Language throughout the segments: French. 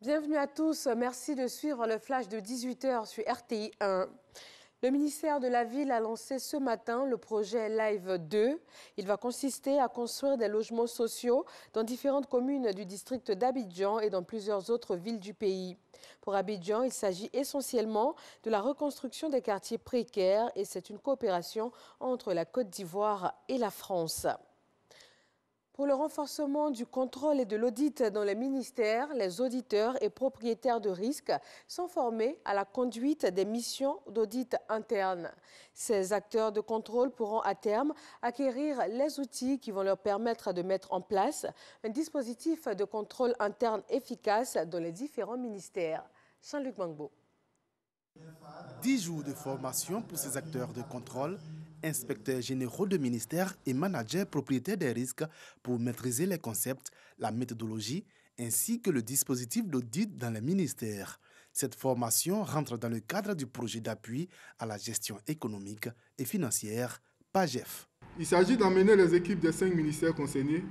Bienvenue à tous, merci de suivre le flash de 18 h sur RTI 1. Le ministère de la Ville a lancé ce matin le projet Live 2. Il va consister à construire des logements sociaux dans différentes communes du district d'Abidjan et dans plusieurs autres villes du pays. Pour Abidjan, il s'agit essentiellement de la reconstruction des quartiers précaires et c'est une coopération entre la Côte d'Ivoire et la France. Pour le renforcement du contrôle et de l'audit dans les ministères, les auditeurs et propriétaires de risques sont formés à la conduite des missions d'audit interne. Ces acteurs de contrôle pourront à terme acquérir les outils qui vont leur permettre de mettre en place un dispositif de contrôle interne efficace dans les différents ministères. Jean-Luc Mangbo. 10 jours de formation pour ces acteurs de contrôle, inspecteurs généraux de ministères et managers propriétaires des risques pour maîtriser les concepts, la méthodologie ainsi que le dispositif d'audit dans les ministères. Cette formation rentre dans le cadre du projet d'appui à la gestion économique et financière PAGEF. Il s'agit d'amener les équipes des 5 ministères concernés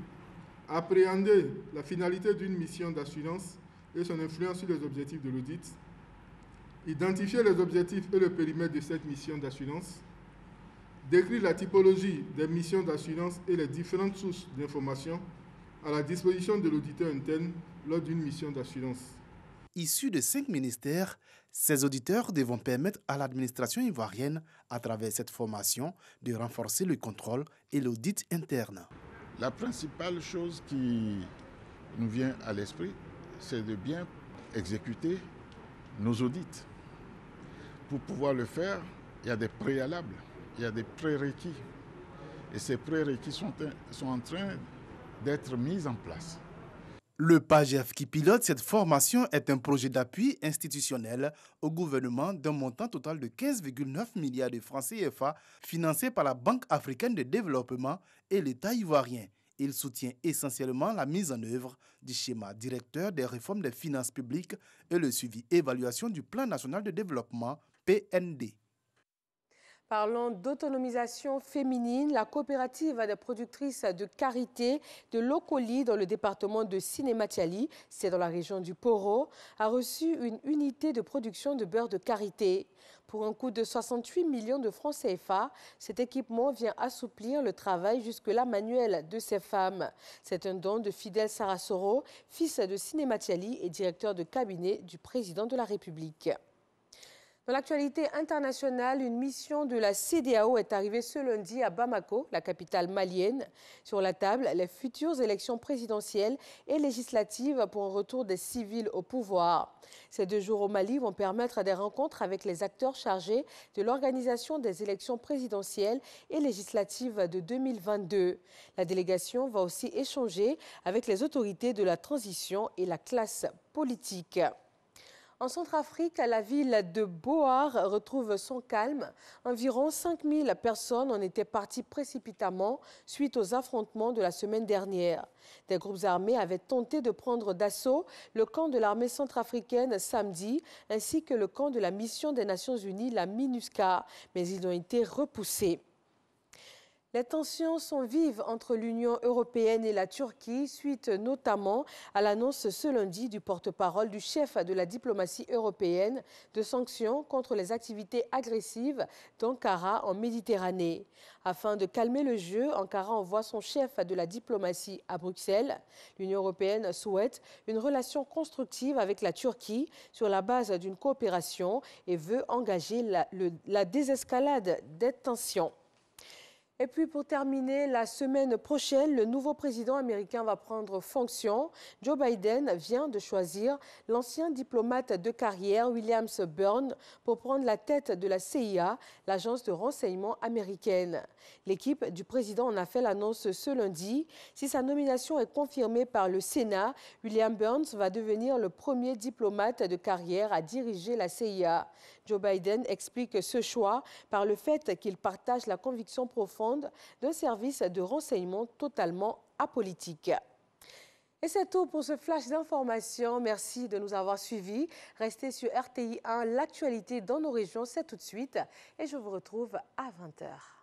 à appréhender la finalité d'une mission d'assurance et son influence sur les objectifs de l'audit, identifier les objectifs et le périmètre de cette mission d'assurance, décrire la typologie des missions d'assurance et les différentes sources d'informations à la disposition de l'auditeur interne lors d'une mission d'assurance. Issus de 5 ministères, ces auditeurs devront permettre à l'administration ivoirienne, à travers cette formation, de renforcer le contrôle et l'audit interne. La principale chose qui nous vient à l'esprit, c'est de bien exécuter nos audits. Pour pouvoir le faire, il y a des préalables, il y a des prérequis. Et ces prérequis sont en train d'être mis en place. Le PAGEF qui pilote cette formation est un projet d'appui institutionnel au gouvernement d'un montant total de 15,9 milliards de francs CFA financé par la Banque africaine de développement et l'État ivoirien. Il soutient essentiellement la mise en œuvre du schéma directeur des réformes des finances publiques et le suivi et évaluation du plan national de développement PND. Parlons d'autonomisation féminine, la coopérative des productrices de karité de Lokoli dans le département de Sinématiali, c'est dans la région du Poro, a reçu une unité de production de beurre de karité. Pour un coût de 68 millions de francs CFA, cet équipement vient assouplir le travail jusque-là manuel de ces femmes. C'est un don de Fidel Sarasoro, fils de Sinématiali et directeur de cabinet du président de la République. Dans l'actualité internationale, une mission de la CEDEAO est arrivée ce lundi à Bamako, la capitale malienne. Sur la table, les futures élections présidentielles et législatives pour un retour des civils au pouvoir. Ces 2 jours au Mali vont permettre des rencontres avec les acteurs chargés de l'organisation des élections présidentielles et législatives de 2022. La délégation va aussi échanger avec les autorités de la transition et la classe politique. En Centrafrique, la ville de Boar retrouve son calme. Environ 5000 personnes en étaient parties précipitamment suite aux affrontements de la semaine dernière. Des groupes armés avaient tenté de prendre d'assaut le camp de l'armée centrafricaine samedi, ainsi que le camp de la mission des Nations Unies, la MINUSCA, mais ils ont été repoussés. Les tensions sont vives entre l'Union européenne et la Turquie, suite notamment à l'annonce ce lundi du porte-parole du chef de la diplomatie européenne de sanctions contre les activités agressives d'Ankara en Méditerranée. Afin de calmer le jeu, Ankara envoie son chef de la diplomatie à Bruxelles. L'Union européenne souhaite une relation constructive avec la Turquie sur la base d'une coopération et veut engager la désescalade des tensions. Et puis pour terminer, la semaine prochaine, le nouveau président américain va prendre fonction. Joe Biden vient de choisir l'ancien diplomate de carrière William Burns pour prendre la tête de la CIA, l'agence de renseignement américaine. L'équipe du président en a fait l'annonce ce lundi. Si sa nomination est confirmée par le Sénat, William Burns va devenir le premier diplomate de carrière à diriger la CIA. Joe Biden explique ce choix par le fait qu'il partage la conviction profonde d'un service de renseignement totalement apolitique. Et c'est tout pour ce flash d'information. Merci de nous avoir suivis. Restez sur RTI 1. L'actualité dans nos régions, c'est tout de suite. Et je vous retrouve à 20 h.